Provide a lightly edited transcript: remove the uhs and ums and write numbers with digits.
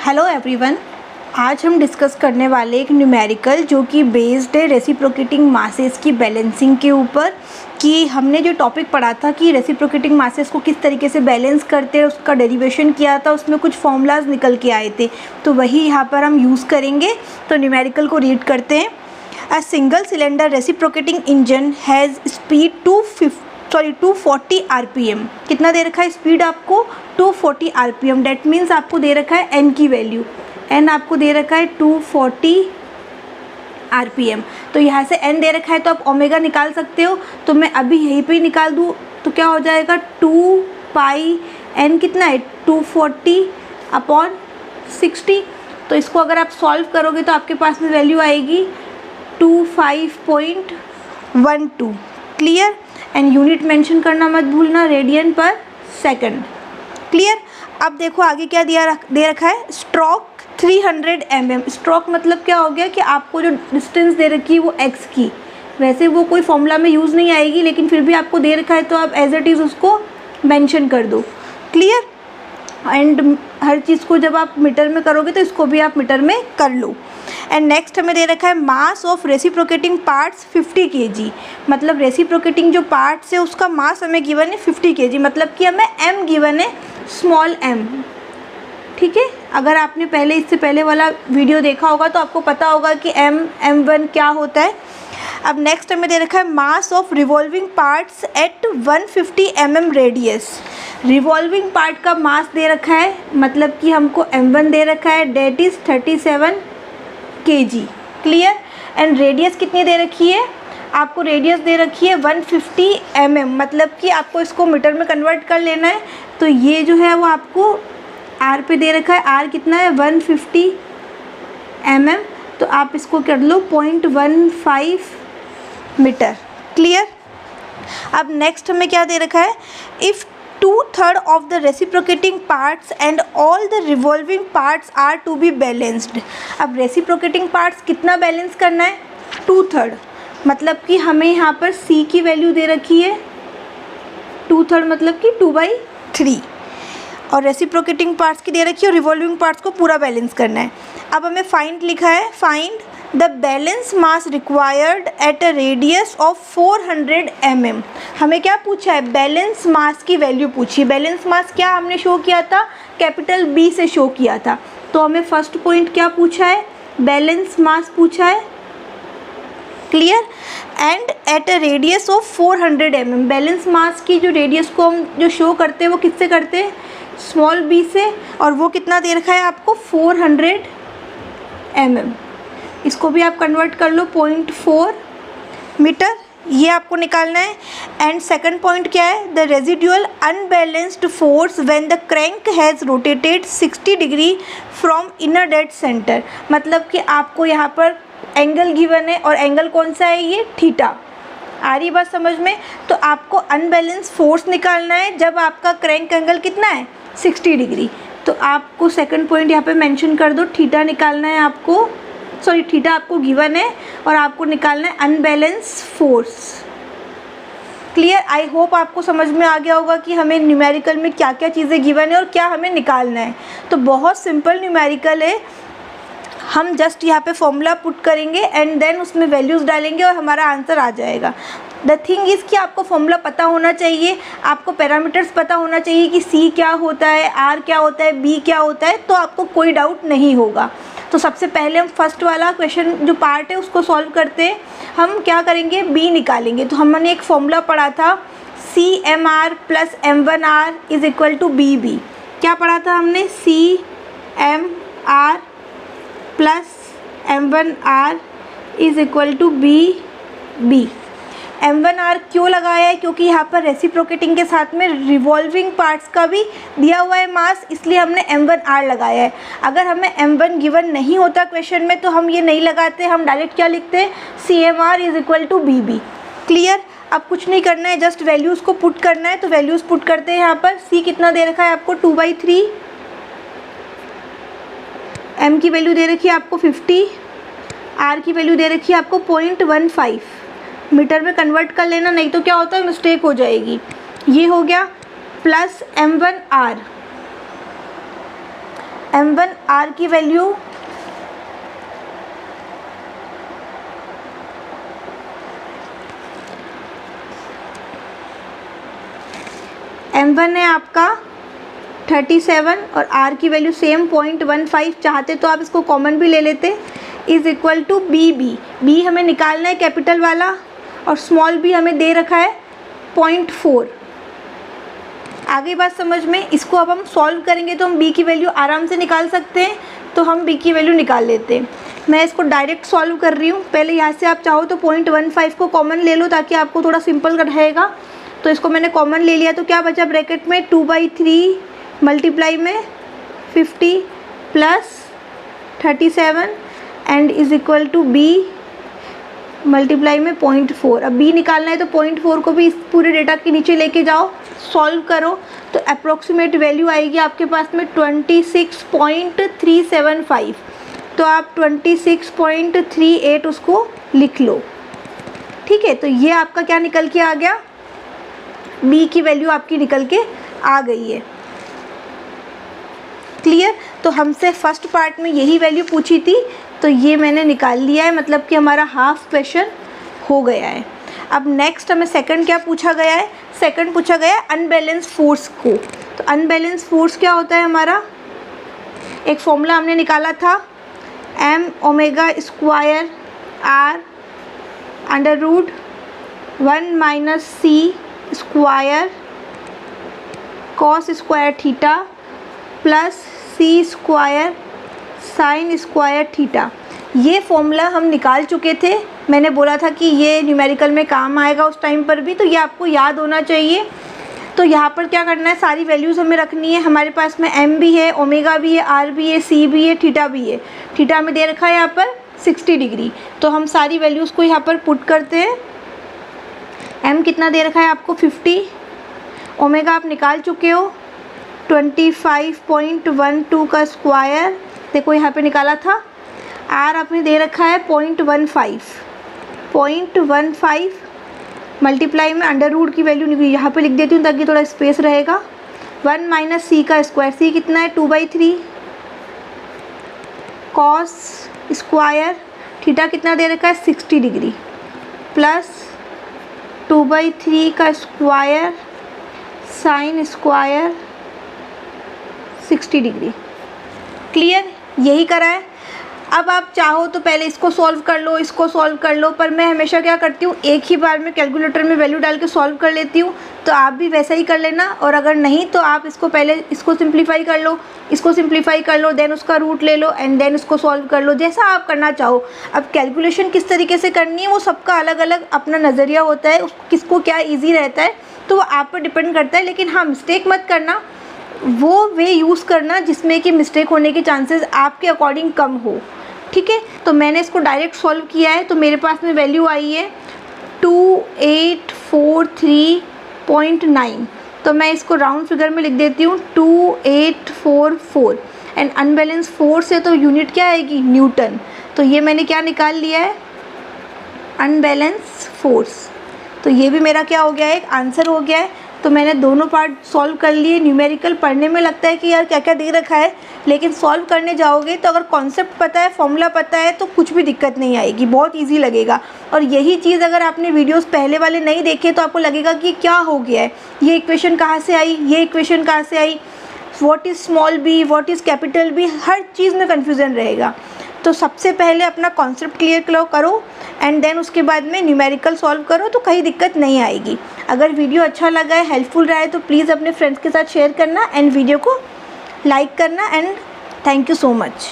Hello everyone, आज हम discuss करने वाले एक न्यूमेरिकल जो कि बेस्ड है रेसिप्रोकेटिंग मासेस की बैलेंसिंग के ऊपर। कि हमने जो टॉपिक पढ़ा था कि रेसिप्रोकेटिंग मासेस को किस तरीके से बैलेंस करते हैं, उसका डेरिवेशन किया था, उसमें कुछ फॉर्मूलाज निकल के आए थे, तो वही यहाँ पर हम यूज़ करेंगे। तो न्यूमेरिकल को रीड करते हैं। A single cylinder reciprocating engine has speed 240 RPM। कितना दे रखा है स्पीड आपको? 240 RPM। डेट मीन्स आपको दे रखा है एन की वैल्यू, एन आपको दे रखा है 240 RPM। तो यहाँ से एन दे रखा है तो आप ओमेगा निकाल सकते हो, तो मैं अभी यहीं पे ही निकाल दूँ तो क्या हो जाएगा 2 पाई एन कितना है 240/60। तो इसको अगर आप सॉल्व करोगे तो आपके पास में वैल्यू आएगी 25.12। क्लियर? एंड यूनिट मेंशन करना मत भूलना, रेडियन पर सेकंड। क्लियर? अब देखो आगे क्या दे रखा है, स्ट्रोक 300 mm। स्ट्रोक मतलब क्या हो गया कि आपको जो डिस्टेंस दे रखी है वो x की, वैसे वो कोई फॉर्मूला में यूज़ नहीं आएगी, लेकिन फिर भी आपको दे रखा है तो आप एज इट इज़ उसको मेंशन कर दो। क्लियर? एंड हर चीज़ को जब आप मीटर में करोगे तो इसको भी आप मीटर में कर लो। एंड नेक्स्ट हमें दे रखा है mass of reciprocating parts 50 kg। मतलब रेसिप्रोकेटिंग जो पार्ट्स है उसका मास हमें गिवन है 50 kg, मतलब कि हमें m गिवन है स्मॉल m। ठीक है, अगर आपने इससे पहले वाला वीडियो देखा होगा तो आपको पता होगा कि m1 क्या होता है। अब नेक्स्ट हमें दे रखा है mass of revolving parts at 150 mm radius. Revolving part का मास दे रखा है, मतलब कि हमको m1 दे रखा है, that is 37 kg। Clear? And radius कितनी दे रखी है आपको? रेडियस दे रखी है 150 mm, मतलब कि आपको इसको मीटर में कन्वर्ट कर लेना है। तो ये जो है वो आपको r पे दे रखा है, r कितना है 150 mm, तो आप इसको कर लो 0.15 मीटर। क्लियर? अब नेक्स्ट हमें क्या दे रखा है, if 2/3 of the reciprocating parts and all the revolving parts are to be balanced। अब रेसिप्रोकेटिंग पार्ट्स कितना बैलेंस करना है? 2/3, मतलब कि हमें यहाँ पर c की वैल्यू दे रखी है 2/3, मतलब कि 2/3, और रेसिप्रोकेटिंग पार्ट्स की दे रखी है और रिवॉल्विंग पार्ट्स को पूरा बैलेंस करना है। अब हमें फाइंड लिखा है, find the balance mass required at a radius of 400 mm। हमें क्या पूछा है? बैलेंस मास की वैल्यू पूछी है। बैलेंस मास क्या हमने शो किया था? कैपिटल B से शो किया था। तो हमें फर्स्ट पॉइंट क्या पूछा है? बैलेंस मास पूछा है। Clear? And at a radius of 400 mm। Balance mass की जो रेडियस को हम जो शो करते हैं वो किससे करते हैं? स्मॉल b से, और वो कितना दे रखा है आपको? 400 mm। इसको भी आप कन्वर्ट कर लो 0.4 मीटर, ये आपको निकालना है। एंड सेकंड पॉइंट क्या है? The residual unbalanced force when the crank has rotated 60 degree from inner dead centre. मतलब कि आपको यहाँ पर एंगल गिवन है, और एंगल कौन सा है? ये थीटा। आ रही बात समझ में? तो आपको अनबैलेंस फोर्स निकालना है जब आपका क्रैंक एंगल कितना है 60 डिग्री। तो आपको सेकंड पॉइंट यहाँ पे मेंशन कर दो, थीटा निकालना है आपको, सॉरी थीटा आपको गिवन है और आपको निकालना है unbalance force. Clear? I hope आपको समझ में आ गया होगा कि हमें न्यूमेरिकल में क्या क्या चीज़ें गिवन है और क्या हमें निकालना है। तो बहुत सिंपल न्यूमेरिकल है, हम जस्ट यहाँ पे फॉर्मूला पुट करेंगे एंड देन उसमें वैल्यूज़ डालेंगे और हमारा आंसर आ जाएगा। द थिंग इज़ कि आपको फॉर्मूला पता होना चाहिए, आपको पैरामीटर्स पता होना चाहिए कि C क्या होता है, R क्या होता है, B क्या होता है, तो आपको कोई डाउट नहीं होगा। तो सबसे पहले हम फर्स्ट वाला क्वेश्चन जो पार्ट है उसको सॉल्व करते हैं। हम क्या करेंगे? B निकालेंगे। तो हमने एक फॉर्मूला पढ़ा था, CMR + M1R = BB। क्या पढ़ा था हमने? CMR + M1R = BB। M1R क्यों लगाया है? क्योंकि यहाँ पर रेसिप्रोकेटिंग के साथ में रिवॉल्विंग पार्ट्स का भी दिया हुआ है मास, इसलिए हमने M1R लगाया है। अगर हमें M1 गिवन नहीं होता क्वेश्चन में तो हम ये नहीं लगाते, हम डायरेक्ट क्या लिखते? CMR = BB। क्लियर? अब कुछ नहीं करना है, जस्ट वैल्यूज़ को पुट करना है। तो वैल्यूज़ पुट करते हैं यहाँ पर। C कितना दे रखा है आपको? 2/3। M की वैल्यू दे रखी है आपको 50, R की वैल्यू दे रखी है आपको 0.15। मीटर में कन्वर्ट कर लेना, नहीं तो क्या होता है मिस्टेक हो जाएगी। ये हो गया प्लस M1R m1 r की वैल्यू m1 है आपका 37 और r की वैल्यू सेम 0.15, चाहते तो आप इसको कॉमन भी ले लेते, इज़ इक्वल टू बी हमें निकालना है कैपिटल वाला और स्मॉल बी हमें दे रखा है 0.4। आगे बात समझ में, इसको अब हम सॉल्व करेंगे तो हम b की वैल्यू आराम से निकाल सकते हैं, तो हम b की वैल्यू निकाल लेते हैं। मैं इसको डायरेक्ट सॉल्व कर रही हूँ। पहले यहाँ से आप चाहो तो 0.15 को कॉमन ले लो ताकि आपको थोड़ा सिंपल रहेगा। तो इसको मैंने कॉमन ले लिया, तो क्या बचा ब्रैकेट में 2/3 मल्टीप्लाई में 50 plus 37 and is equal to b multiply में 0.4। अब b निकालना है तो 0.4 को भी इस पूरे डेटा के नीचे लेके जाओ, सॉल्व करो तो अप्रॉक्सीमेट वैल्यू आएगी आपके पास में 26.375। तो आप 26.38 उसको लिख लो, ठीक है। तो ये आपका क्या निकल के आ गया, b की वैल्यू आपकी निकल के आ गई है। क्लियर। तो हमसे फर्स्ट पार्ट में यही वैल्यू पूछी थी, तो ये मैंने निकाल लिया है, मतलब कि हमारा हाफ क्वेश्चन हो गया है। अब नेक्स्ट हमें सेकंड क्या पूछा गया है, सेकंड पूछा गया है अनबैलेंस फोर्स को। तो अनबैलेंस फोर्स क्या होता है हमारा, एक फॉर्मूला हमने निकाला था m omega square r under root 1 minus C square cos square theta plus C square sine square theta. ये फॉर्मूला हम निकाल चुके थे, मैंने बोला था कि ये न्यूमेरिकल में काम आएगा उस टाइम पर भी, तो ये आपको याद होना चाहिए। तो यहाँ पर क्या करना है, सारी वैल्यूज़ हमें रखनी है। हमारे पास में m भी है, ओमेगा भी है, r भी है, c भी है, थीटा भी है। थीटा में दे रखा है यहाँ पर 60 डिग्री, तो हम सारी वैल्यूज़ को यहाँ पर पुट करते हैं। m कितना दे रखा है आपको 50, ओमेगा आप निकाल चुके हो 25.12 का स्क्वायर, देखो यहाँ पे निकाला था। r आपने दे रखा है 0.15 मल्टीप्लाई में अंडर रूट की वैल्यू यहाँ पे लिख देती हूँ ताकि थोड़ा स्पेस रहेगा। 1 माइनस सी का स्क्वायर, सी कितना है 2/3 कॉस स्क्वायर थीटा कितना दे रखा है 60 डिग्री प्लस 2/3 का square sine square 60 degree. Clear, यही करा है। अब आप चाहो तो पहले इसको सॉल्व कर लो, इसको सॉल्व कर लो, पर मैं हमेशा क्या करती हूँ, एक ही बार में कैलकुलेटर में वैल्यू डाल के सॉल्व कर लेती हूँ। तो आप भी वैसा ही कर लेना, और अगर नहीं तो आप इसको पहले इसको सिंप्लीफाई कर लो, इसको सिंप्लीफाई कर लो, देन उसका रूट ले लो एंड देन उसको सॉल्व कर लो, जैसा आप करना चाहो। अब कैलकुलेशन किस तरीके से करनी है वो सबका अलग अलग अपना नज़रिया होता है, किसको क्या ईजी रहता है, तो वो आप पर डिपेंड करता है। लेकिन हाँ, मिस्टेक मत करना, वो वे यूज़ करना जिसमें कि मिस्टेक होने के चांसेस आपके अकॉर्डिंग कम हो, ठीक है। तो मैंने इसको डायरेक्ट सॉल्व किया है, तो मेरे पास में वैल्यू आई है 2843.9। तो मैं इसको राउंड फिगर में लिख देती हूँ 2844 एंड अनबैलेंस फोर्स है तो यूनिट क्या आएगी, न्यूटन। तो ये मैंने क्या निकाल लिया है, अनबैलेंस फोर्स। तो ये भी मेरा क्या हो गया है, एक आंसर हो गया है। तो मैंने दोनों पार्ट सॉल्व कर लिए। न्यूमेरिकल पढ़ने में लगता है कि यार क्या क्या दे रखा है, लेकिन सॉल्व करने जाओगे तो अगर कॉन्सेप्ट पता है, फॉर्मूला पता है, तो कुछ भी दिक्कत नहीं आएगी, बहुत इजी लगेगा। और यही चीज़ अगर आपने वीडियोस पहले वाले नहीं देखे तो आपको लगेगा कि क्या हो गया है, ये इक्वेशन कहाँ से आई, ये इक्वेशन कहाँ से आई, what is small B, what is capital B, हर चीज़ में कन्फ्यूज़न रहेगा। तो सबसे पहले अपना कॉन्सेप्ट क्लियर करो एंड देन उसके बाद में न्यूमेरिकल सॉल्व करो, तो कहीं दिक्कत नहीं आएगी। अगर वीडियो अच्छा लगा है, हेल्पफुल रहा है, तो प्लीज़ अपने फ्रेंड्स के साथ शेयर करना एंड वीडियो को लाइक करना and thank you so much.